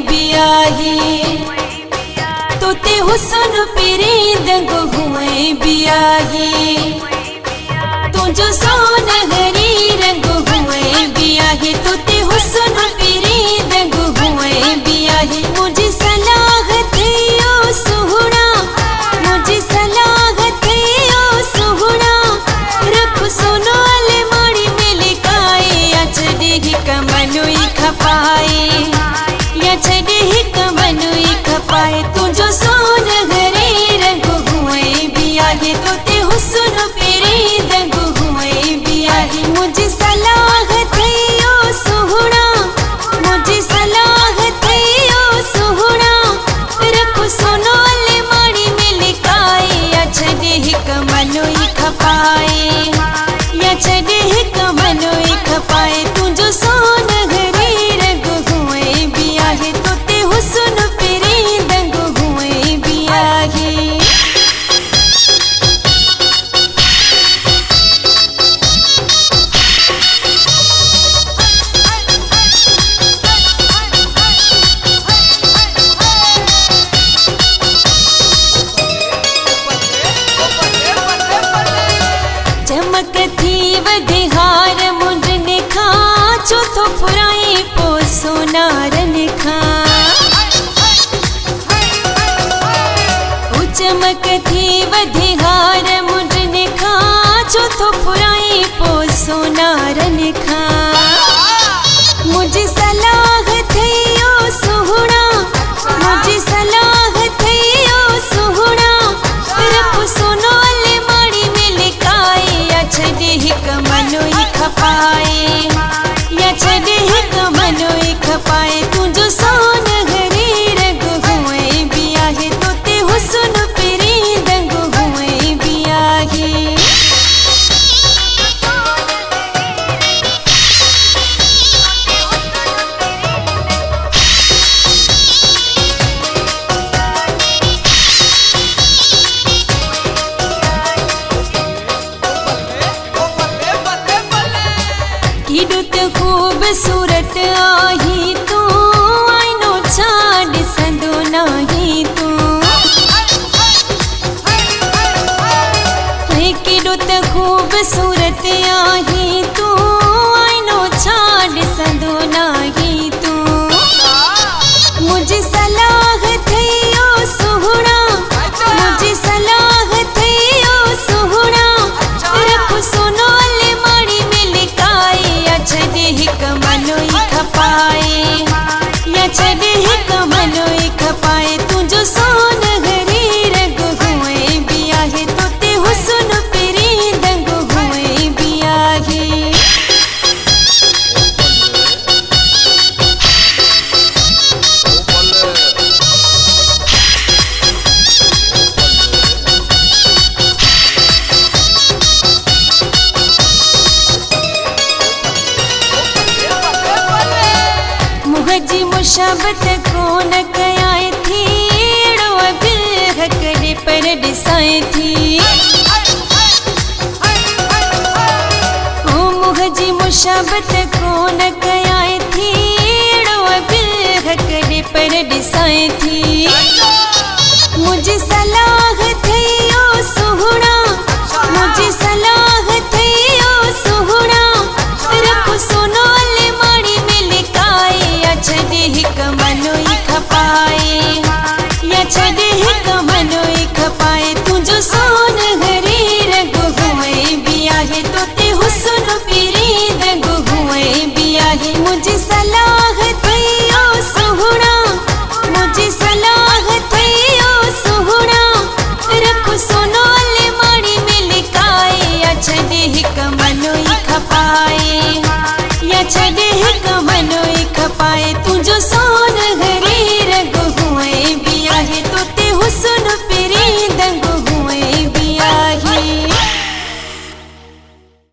बियाही तोते हुसन पेरे दंग हुए बियाही तुझो सोन हरी रंग हुए बियाही तोते हुसन पेरे दंग हुए बियाही मुझे सलाह थियो सुहुना मुझे सलाह थियो सुहुना रख सोनो ले माड़ी मिल काए अचदे ही कमनुई खपाए या छदे ही कमनुई खपाए तुझो सोन हरे रंग हुए बियाही तोते हुसन पेरे दंग हुए बियाही मुझे सलाह थियो सुहुना मुझे सलाह थियो सुहुना रख सोनो ले माड़ी मिल काए या छदे ही कमनुई खपाए या छदे ही कमनुई खपाए तुझो सोन हरे रंग हुए बियाही तोते हुसन पेरे दंग हुए बियाही चमक थी वधिहार मुंडने खा चौथो फुराई पो सोनारन खा चमक थी वधिहार मुंडने खा चौथो फुराई पो सोनारन खा मुझे सलाह थियो सुहुना मुझे सलाह थियो सुहुना रख सोनो ले माड़ी मिल काए या छदे ही कमनुई खपाए या छदे ही कमनुई खपाए तुझो सोन हरे रंग हुए बियाही तोते हुसन पेरे दंग हुए बियाही किडुत खूबसूरत आही तू आईनो छाड़ संदो नाही तू किडुत खूबसूरत आही तू आईनो छाड़ संदो नाही तू मुझे सलाह थियो सुहुना मुझे सलाह थियो सुहुना रख सोनो ले माड़ी मिल काए या छदे ही कमनुई खपाए या छदे ही कमनुई खपाए तुझो सोन हरे रंग हुए बियाही तोते हुसन पेरे दंग हुए बियाही मुहजी मुशबत कोन कयाए थी एड़ो दिल हकड़े पर डिसाए थी ओ मुहजी मुशबत कोन कयाए थी एड़ो दिल हकड़े पर डिसाए थी मुझे सलाह थियो सुहुना मुझे सलाह थियो सुहुना रख सोनो ले माड़ी मिल काए या छदे ही कमनुई खपाए या छदे ही कमनुई खपाए तुझो सोन हरे रंग हुए बियाही तोते हुसन पेरे दंग हुए बियाही मुझे सलाह थियो सुहुना मुझे सलाह थियो सुहुना रख सोनो ले माड़ी मिल काए या छदे ही कमनुई खपाए या छदे ही